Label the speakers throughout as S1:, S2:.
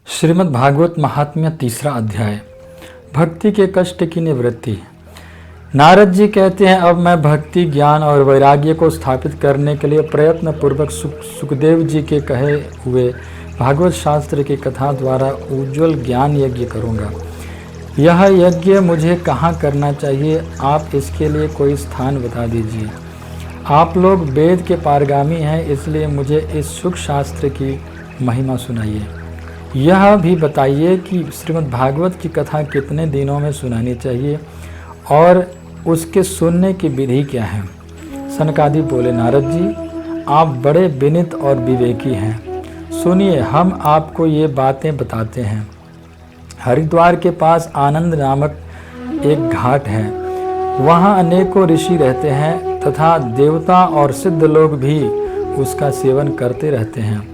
S1: श्रीमद् भागवत महात्म्य तीसरा अध्याय। भक्ति के कष्ट की निवृत्ति। नारद जी कहते हैं, अब मैं भक्ति, ज्ञान और वैराग्य को स्थापित करने के लिए प्रयत्न पूर्वक सुखदेव जी के कहे हुए भागवत शास्त्र की कथा द्वारा उज्ज्वल ज्ञान यज्ञ करूँगा। यह यज्ञ मुझे कहाँ करना चाहिए, आप इसके लिए कोई स्थान बता दीजिए। आप लोग वेद के पारगामी हैं, इसलिए मुझे इस सुख शास्त्र की महिमा सुनाइए। यह भी बताइए कि श्रीमद् भागवत की कथा कितने दिनों में सुनानी चाहिए और उसके सुनने की विधि क्या है। सनकादि बोले, नारद जी आप बड़े विनीत और विवेकी हैं, सुनिए हम आपको ये बातें बताते हैं। हरिद्वार के पास आनंद नामक एक घाट है, वहाँ अनेकों ऋषि रहते हैं तथा देवता और सिद्ध लोग भी उसका सेवन करते रहते हैं।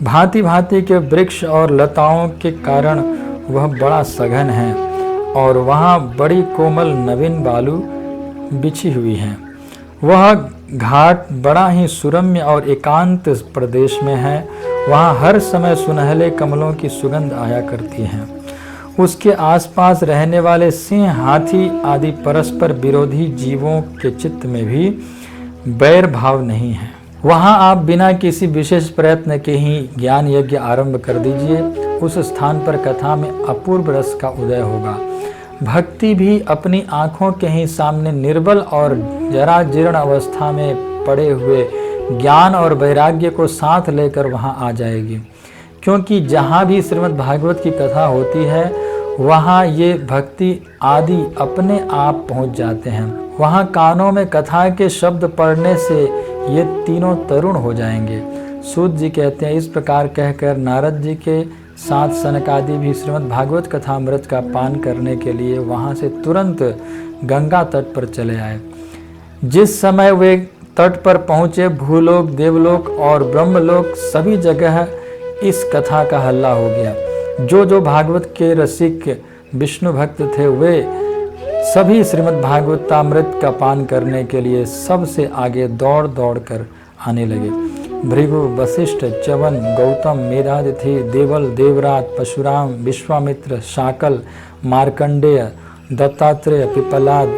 S1: भांति भांति के वृक्ष और लताओं के कारण वह बड़ा सघन है और वहाँ बड़ी कोमल नवीन बालू बिछी हुई है। वह घाट बड़ा ही सुरम्य और एकांत प्रदेश में है। वहाँ हर समय सुनहले कमलों की सुगंध आया करती है। उसके आसपास रहने वाले सिंह, हाथी आदि परस्पर विरोधी जीवों के चित्त में भी बैर भाव नहीं है। वहाँ आप बिना किसी विशेष प्रयत्न के ही ज्ञान यज्ञ आरंभ कर दीजिए। उस स्थान पर कथा में अपूर्व रस का उदय होगा। भक्ति भी अपनी आँखों के ही सामने निर्बल और जरा जीर्ण अवस्था में पड़े हुए ज्ञान और वैराग्य को साथ लेकर वहाँ आ जाएगी, क्योंकि जहाँ भी श्रीमद् भागवत की कथा होती है वहाँ ये भक्ति आदि अपने आप पहुँच जाते हैं। वहाँ कानों में कथा के शब्द पढ़ने से ये तीनों तरुण हो जाएंगे। सूत जी कहते हैं, इस प्रकार कहकर नारद जी के साथ सनकादि भी श्रीमद् भागवत कथामृत का पान करने के लिए वहाँ से तुरंत गंगा तट पर चले आए। जिस समय वे तट पर पहुँचे, भूलोक, देवलोक और ब्रह्मलोक सभी जगह इस कथा का हल्ला हो गया। जो भागवत के रसिक विष्णु भक्त थे वे सभी श्रीमद् भागवतामृत का पान करने के लिए सबसे आगे दौड़ दौड़ कर आने लगे। भृगु, वशिष्ठ, च्यवन, गौतम, मेधातिथि, देवल, देवराज, परशुराम, विश्वामित्र, शाकल, मार्कंडेय, दत्तात्रेय, पिपलाद,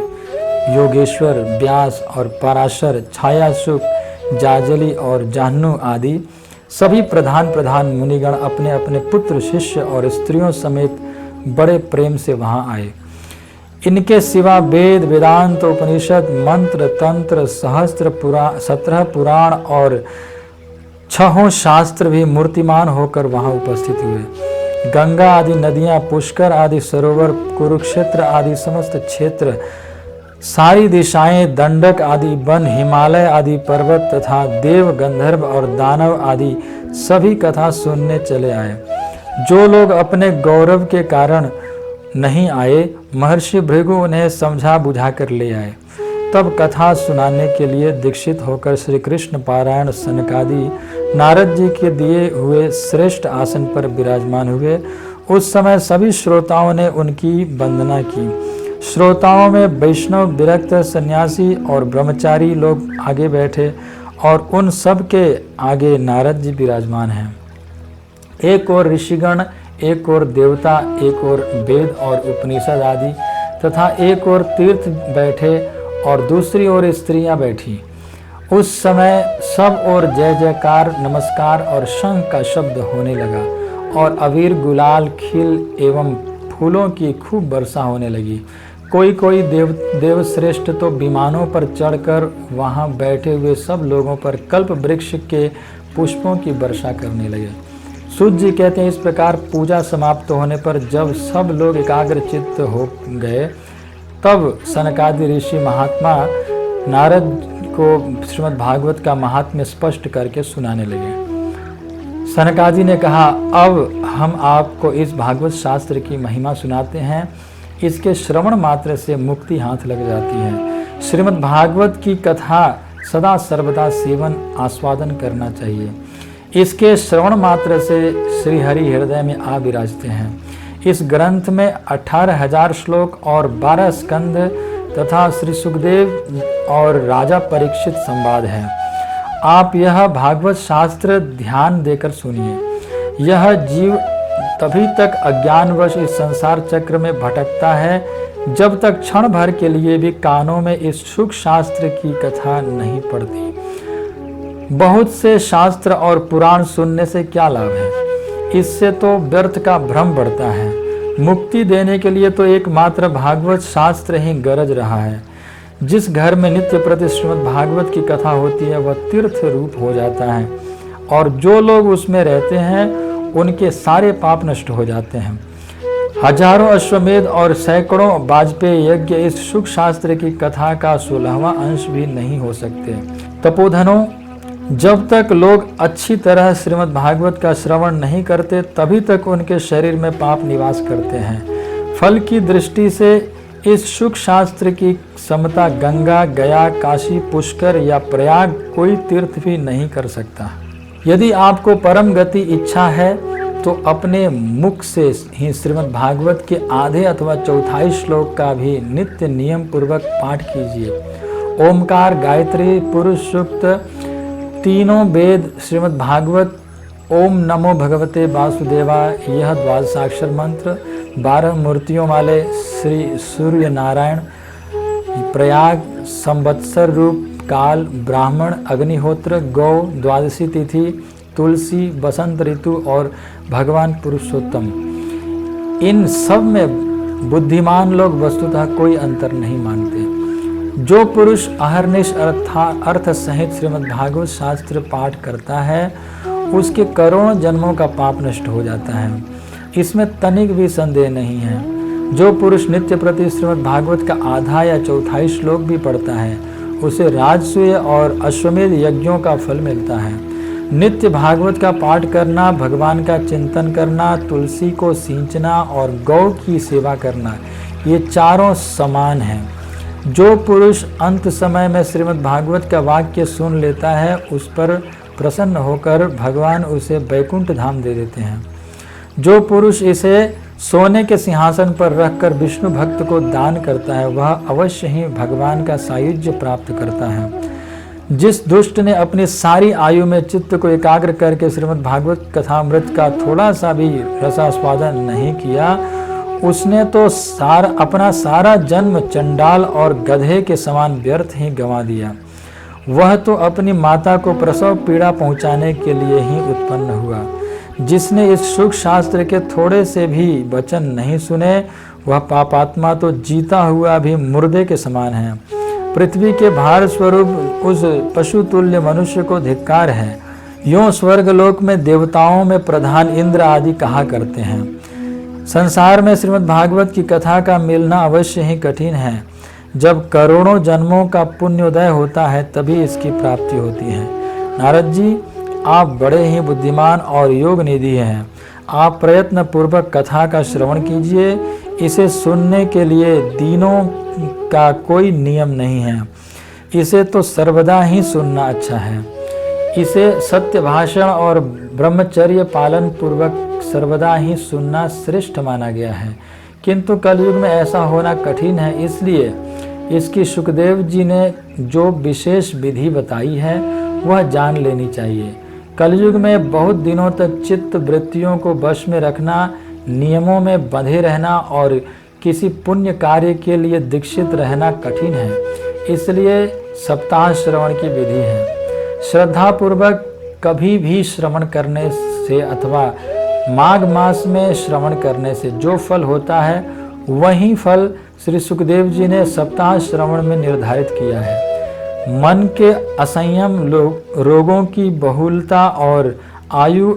S1: योगेश्वर, व्यास और पराशर, छायासुख, जाजली और जाह्नू आदि सभी प्रधान मुनिगण अपने अपने पुत्र, शिष्य और स्त्रियों समेत बड़े प्रेम से वहाँ आए। इनके सिवा वेद, वेदांत, उपनिषद, मंत्र, तंत्र, सहस्त्र 17 पुराण और 6 शास्त्र भी मूर्तिमान होकर वहाँ उपस्थित हुए। गंगा आदि नदियाँ, पुष्कर आदि सरोवर, कुरुक्षेत्र आदि समस्त क्षेत्र, सारी दिशाएं, दंडक आदि वन, हिमालय आदि पर्वत तथा देव, गंधर्व और दानव आदि सभी कथा सुनने चले आए। जो लोग अपने गौरव के कारण नहीं आए, महर्षि भृगु उन्हें समझा बुझा कर ले आए। तब कथा सुनाने के लिए दीक्षित होकर श्री कृष्ण पारायण सनकादि नारद जी के दिए हुए श्रेष्ठ आसन पर विराजमान हुए। उस समय सभी श्रोताओं ने उनकी वंदना की। श्रोताओं में वैष्णव, विरक्त, सन्यासी और ब्रह्मचारी लोग आगे बैठे और उन सब के आगे नारद जी विराजमान हैं। एक और ऋषिगण, एक और देवता, एक और वेद और उपनिषद आदि तथा एक और तीर्थ बैठे और दूसरी ओर स्त्रियां बैठी। उस समय सब और जय जयकार, नमस्कार और शंख का शब्द होने लगा और अबीर, गुलाल, खिल एवं फूलों की खूब वर्षा होने लगी। कोई देवश्रेष्ठ तो विमानों पर चढ़कर वहां बैठे हुए सब लोगों पर कल्प वृक्ष के पुष्पों की वर्षा करने लगे। सूत जी कहते हैं, इस प्रकार पूजा समाप्त होने पर जब सब लोग एकाग्र चित्त हो गए, तब सनकादि ऋषि महात्मा नारद को श्रीमद् भागवत का महात्म्य स्पष्ट करके सुनाने लगे। सनकादि ने कहा, अब हम आपको इस भागवत शास्त्र की महिमा सुनाते हैं। इसके श्रवण मात्र से मुक्ति हाथ लग जाती है। श्रीमद् भागवत की कथा सदा सर्वदा सेवन आस्वादन करना चाहिए। इसके श्रवण मात्र से श्री हरि हृदय में आ विराजते हैं। इस ग्रंथ में 18,000 श्लोक और 12 स्कंद तथा श्री सुखदेव और राजा परीक्षित संवाद है। आप यह भागवत शास्त्र ध्यान देकर सुनिए। यह जीव तभी तक अज्ञानवश इस संसार चक्र में भटकता है जब तक क्षण भर के लिए भी कानों में इस सुख शास्त्र की कथा नहीं पड़ती। बहुत से शास्त्र और पुराण सुनने से क्या लाभ है? इससे तो व्यर्थ का भ्रम बढ़ता है। मुक्ति देने के लिए तो एकमात्र भागवत शास्त्र ही गरज रहा है। जिस घर में नित्य प्रति श्रीमद् भागवत की कथा होती है वह तीर्थ रूप हो जाता है और जो लोग उसमें रहते हैं उनके सारे पाप नष्ट हो जाते हैं। हजारों अश्वमेध और सैकड़ों वाजपेयी यज्ञ इस सुख शास्त्र की कथा का 16वां अंश भी नहीं हो सकते। तपोधनों, जब तक लोग अच्छी तरह श्रीमद् भागवत का श्रवण नहीं करते तभी तक उनके शरीर में पाप निवास करते हैं। फल की दृष्टि से इस सुख शास्त्र की समता गंगा, गया, काशी, पुष्कर या प्रयाग कोई तीर्थ भी नहीं कर सकता। यदि आपको परम गति इच्छा है तो अपने मुख से ही श्रीमद् भागवत के आधे अथवा चौथाई श्लोक का भी नित्य नियम पूर्वक पाठ कीजिए। ओमकार, गायत्री, पुरुष सूक्त, तीनों वेद, श्रीमद् भागवत, ओम नमो भगवते वासुदेवाय, यह द्वादशाक्षर मंत्र, 12 मूर्तियों वाले श्री सूर्य नारायण, प्रयाग, संवत्सर रूप, काल, ब्राह्मण, अग्निहोत्र, गौ, द्वादशी तिथि, तुलसी, बसंत ऋतु और भगवान पुरुषोत्तम, इन सब में बुद्धिमान लोग वस्तुतः कोई अंतर नहीं मानते। जो पुरुष अहर्निश अर्थ सहित श्रीमद् भागवत शास्त्र पाठ करता है उसके करोड़ों जन्मों का पाप नष्ट हो जाता है, इसमें तनिक भी संदेह नहीं है। जो पुरुष नित्य प्रति श्रीमद् भागवत का आधा या चौथाई श्लोक भी पढ़ता है उसे राजसूय और अश्वमेध यज्ञों का फल मिलता है। नित्य भागवत का पाठ करना, भगवान का चिंतन करना, तुलसी को सींचना और गौ की सेवा करना, ये चारों समान हैं। जो पुरुष अंत समय में श्रीमद् भागवत का वाक्य सुन लेता है उस पर प्रसन्न होकर भगवान उसे वैकुंठ धाम दे देते हैं। जो पुरुष इसे सोने के सिंहासन पर रखकर विष्णु भक्त को दान करता है वह अवश्य ही भगवान का सायुज्य प्राप्त करता है। जिस दुष्ट ने अपनी सारी आयु में चित्त को एकाग्र करके श्रीमद् भागवत कथामृत का थोड़ा सा भी रसास्वादन नहीं किया उसने तो अपना सारा जन्म चंडाल और गधे के समान व्यर्थ ही गंवा दिया। वह तो अपनी माता को प्रसव पीड़ा पहुंचाने के लिए ही उत्पन्न हुआ। जिसने इस सुख शास्त्र के थोड़े से भी वचन नहीं सुने वह पापात्मा तो जीता हुआ भी मुर्दे के समान है। पृथ्वी के भार स्वरूप उस पशु तुल्य मनुष्य को धिक्कार है। यों स्वर्गलोक में देवताओं में प्रधान इंद्र आदि कहा करते हैं। संसार में श्रीमद् भागवत की कथा का मिलना अवश्य ही कठिन है। जब करोड़ों जन्मों का पुण्योदय होता है तभी इसकी प्राप्ति होती है। नारद जी, आप बड़े ही बुद्धिमान और योग निधि हैं। आप प्रयत्न पूर्वक कथा का श्रवण कीजिए। इसे सुनने के लिए दिनों का कोई नियम नहीं है। इसे तो सर्वदा ही सुनना अच्छा है। इसे सत्य भाषण और ब्रह्मचर्य पालन पूर्वक सर्वदा ही सुनना श्रेष्ठ माना गया है। किंतु कलयुग में ऐसा होना कठिन है, इसलिए इसकी सुखदेव जी ने जो विशेष विधि बताई है वह जान लेनी चाहिए। कलयुग में बहुत दिनों तक चित्त वृत्तियों को वश में रखना, नियमों में बंधे रहना और किसी पुण्य कार्य के लिए दीक्षित रहना कठिन है। इसलिए सप्ताह श्रवण की विधि है। श्रद्धा पूर्वक कभी भी श्रवण करने से अथवा माघ मास में श्रवण करने से जो फल होता है वही फल श्री सुखदेव जी ने सप्ताह श्रवण में निर्धारित किया है। मन के असंयम रोगों की बहुलता और आयु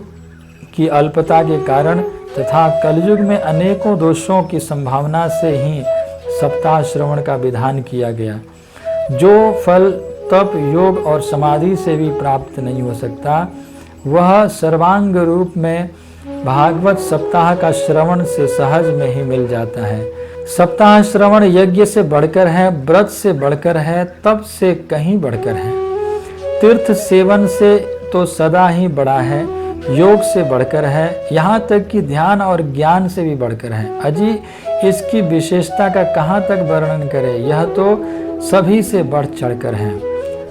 S1: की अल्पता के कारण तथा कलयुग में अनेकों दोषों की संभावना से ही सप्ताह श्रवण का विधान किया गया। जो फल तप, योग और समाधि से भी प्राप्त नहीं हो सकता वह सर्वांग रूप में भागवत सप्ताह का श्रवण से सहज में ही मिल जाता है। सप्ताह श्रवण यज्ञ से बढ़कर है, व्रत से बढ़कर है, तप से कहीं बढ़कर है, तीर्थ सेवन से तो सदा ही बड़ा है, योग से बढ़कर है, यहाँ तक कि ध्यान और ज्ञान से भी बढ़कर है। अजी इसकी विशेषता का कहाँ तक वर्णन करें, यह तो सभी से बढ़ चढ़कर है।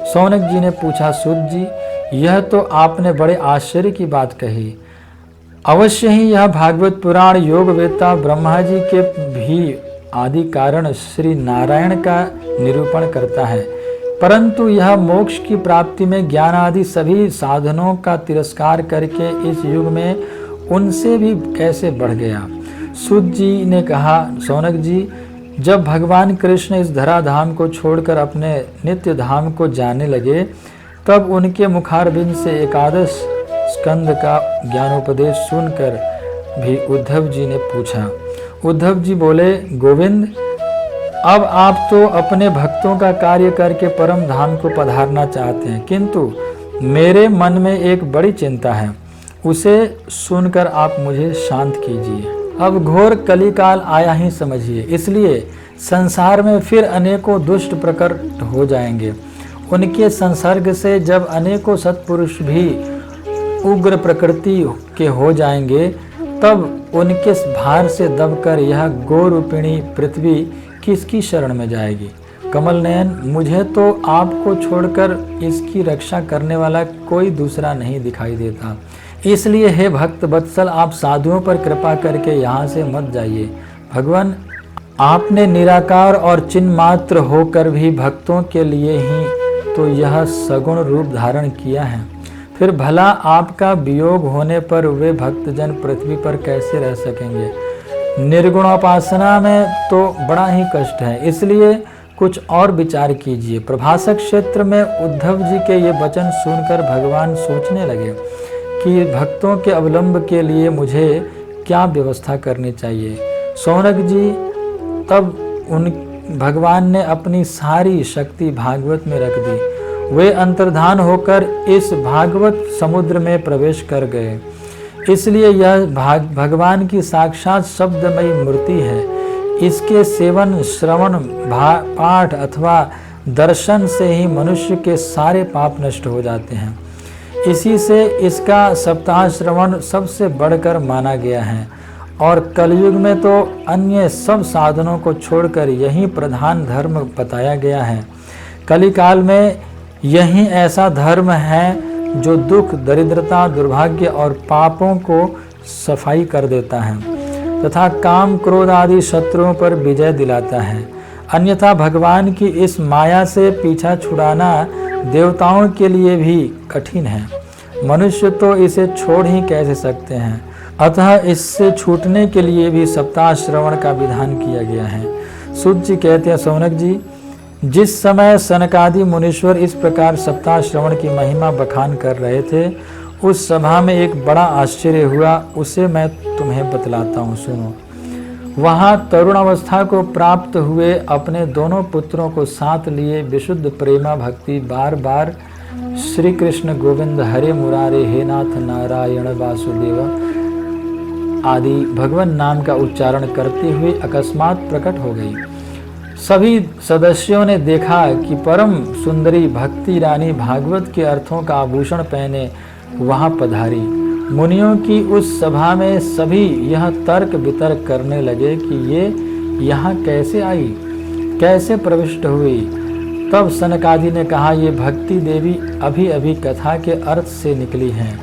S1: सौनक जी ने पूछा, सूत जी, यह तो आपने बड़े आश्चर्य की बात कही। अवश्य ही यह भागवत पुराण योगवेत्ता ब्रह्मा जी के भी आदि कारण श्री नारायण का निरूपण करता है, परंतु यह मोक्ष की प्राप्ति में ज्ञान आदि सभी साधनों का तिरस्कार करके इस युग में उनसे भी कैसे बढ़ गया। सूत जी ने कहा, सौनक जी, जब भगवान कृष्ण इस धराधाम को छोड़कर अपने नित्य धाम को जाने लगे, तब उनके मुखारबिंद से एकादश स्कंद का ज्ञानोपदेश सुनकर भी उद्धव जी ने पूछा। उद्धव जी बोले, गोविंद, अब आप तो अपने भक्तों का कार्य करके परम धाम को पधारना चाहते हैं, किंतु मेरे मन में एक बड़ी चिंता है, उसे सुनकर आप मुझे शांत कीजिए। अब घोर कलिकाल आया ही समझिए, इसलिए संसार में फिर अनेकों दुष्ट प्रकट हो जाएंगे। उनके संसर्ग से जब अनेकों सत्पुरुष भी उग्र प्रकृति के हो जाएंगे, तब उनके भार से दबकर यह गोरूपिणी पृथ्वी किसकी शरण में जाएगी। कमल नयन, मुझे तो आपको छोड़कर इसकी रक्षा करने वाला कोई दूसरा नहीं दिखाई देता, इसलिए हे भक्त वत्सल, आप साधुओं पर कृपा करके यहाँ से मत जाइए। भगवान, आपने निराकार और चिन्ह मात्र होकर भी भक्तों के लिए ही तो यह सगुण रूप धारण किया है, फिर भला आपका वियोग होने पर वे भक्तजन पृथ्वी पर कैसे रह सकेंगे। निर्गुणोपासना में तो बड़ा ही कष्ट है, इसलिए कुछ और विचार कीजिए। प्रभासक क्षेत्र में उद्धव जी के ये वचन सुनकर भगवान सोचने लगे कि भक्तों के अवलंब के लिए मुझे क्या व्यवस्था करनी चाहिए। सौनक जी, तब उन भगवान ने अपनी सारी शक्ति भागवत में रख दी। वे अंतर्धान होकर इस भागवत समुद्र में प्रवेश कर गए, इसलिए यह भगवान की साक्षात शब्दमयी मूर्ति है। इसके सेवन, श्रवण, पाठ अथवा दर्शन से ही मनुष्य के सारे पाप नष्ट हो जाते हैं। इसी से इसका सप्ताह श्रवण सबसे बढ़कर माना गया है, और कलयुग में तो अन्य सब साधनों को छोड़कर यही प्रधान धर्म बताया गया है। कलिकाल में यही ऐसा धर्म है जो दुख, दरिद्रता, दुर्भाग्य और पापों को सफाई कर देता है तथा काम, क्रोध आदि शत्रुओं पर विजय दिलाता है। अन्यथा भगवान की इस माया से पीछा छुड़ाना देवताओं के लिए भी कठिन है। मनुष्य तो इसे छोड़ ही कैसे सकते हैं, अतः इससे छूटने के लिए भी सप्ताह श्रवण का विधान किया गया है। सूत जी कहते हैं, सौनक जी, जिस समय सनकादि मुनीश्वर इस प्रकार सप्ताह श्रवण की महिमा बखान कर रहे थे, उस सभा में एक बड़ा आश्चर्य हुआ, उसे मैं तुम्हें बतलाता हूँ, सुनो। वहाँ तरुण अवस्था को प्राप्त हुए अपने दोनों पुत्रों को साथ लिए विशुद्ध प्रेमा भक्ति बार बार श्री कृष्ण गोविंद हरे मुरारे हे नाथ नारायण वासुदेव आदि भगवान नाम का उच्चारण करते हुए अकस्मात प्रकट हो गई। सभी सदस्यों ने देखा कि परम सुंदरी भक्ति रानी भागवत के अर्थों का आभूषण पहने वहां पधारी। मुनियों की उस सभा में सभी यह तर्क वितर्क करने लगे कि ये यहाँ कैसे आई, कैसे प्रविष्ट हुई। तब सनकादि ने कहा, ये भक्ति देवी अभी अभी कथा के अर्थ से निकली हैं।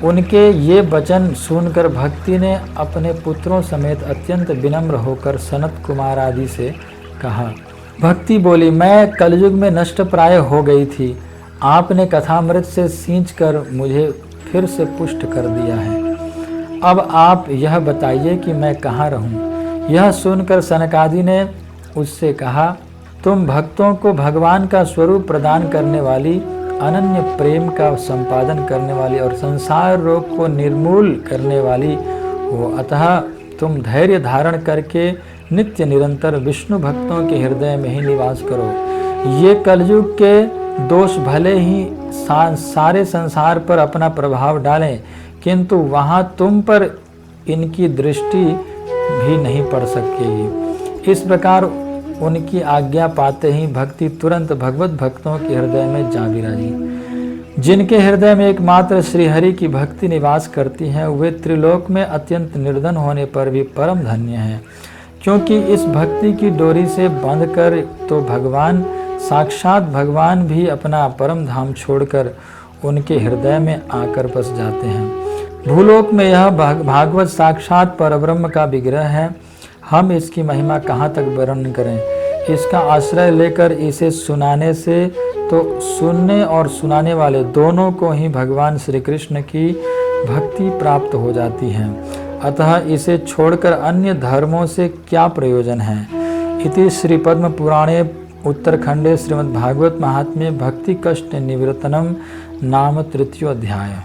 S1: उनके ये वचन सुनकर भक्ति ने अपने पुत्रों समेत अत्यंत विनम्र होकर सनत कुमार आदि से कहा। भक्ति बोली, मैं कलयुग में नष्ट प्राय हो गई थी, आपने कथामृत से सींचकर मुझे फिर से पुष्ट कर दिया है। अब आप यह बताइए कि मैं कहाँ रहूं। यह सुनकर सनकादि ने उससे कहा, तुम भक्तों को भगवान का स्वरूप प्रदान करने वाली, अनन्य प्रेम का संपादन करने वाली और संसार रोग को निर्मूल करने वाली हो, अतः तुम धैर्य धारण करके नित्य निरंतर विष्णु भक्तों के हृदय में ही निवास करो। ये कलयुग के दोष भले ही सारे संसार पर अपना प्रभाव डालें, किंतु वहाँ तुम पर इनकी दृष्टि भी नहीं पड़ सकेगी। इस प्रकार उनकी आज्ञा पाते ही भक्ति तुरंत भगवत भक्तों के हृदय में जा विराजी। जिनके हृदय में एकमात्र श्रीहरि की भक्ति निवास करती है, वे त्रिलोक में अत्यंत निर्धन होने पर भी परम धन्य हैं, क्योंकि इस भक्ति की डोरी से बांधकर तो भगवान साक्षात भगवान भी अपना परम धाम छोड़कर उनके हृदय में आकर बस जाते हैं। भूलोक में यह भागवत साक्षात परब्रह्म का विग्रह है। हम इसकी महिमा कहाँ तक वर्णन करें। इसका आश्रय लेकर इसे सुनाने से तो सुनने और सुनाने वाले दोनों को ही भगवान श्री कृष्ण की भक्ति प्राप्त हो जाती है। अतः इसे छोड़कर अन्य धर्मों से क्या प्रयोजन है। इति श्री पद्म पुराणे उत्तरखंडे श्रीमद्भागवत महात्म्ये भक्ति कष्ट निवृत्तनम नाम 3 अध्याय।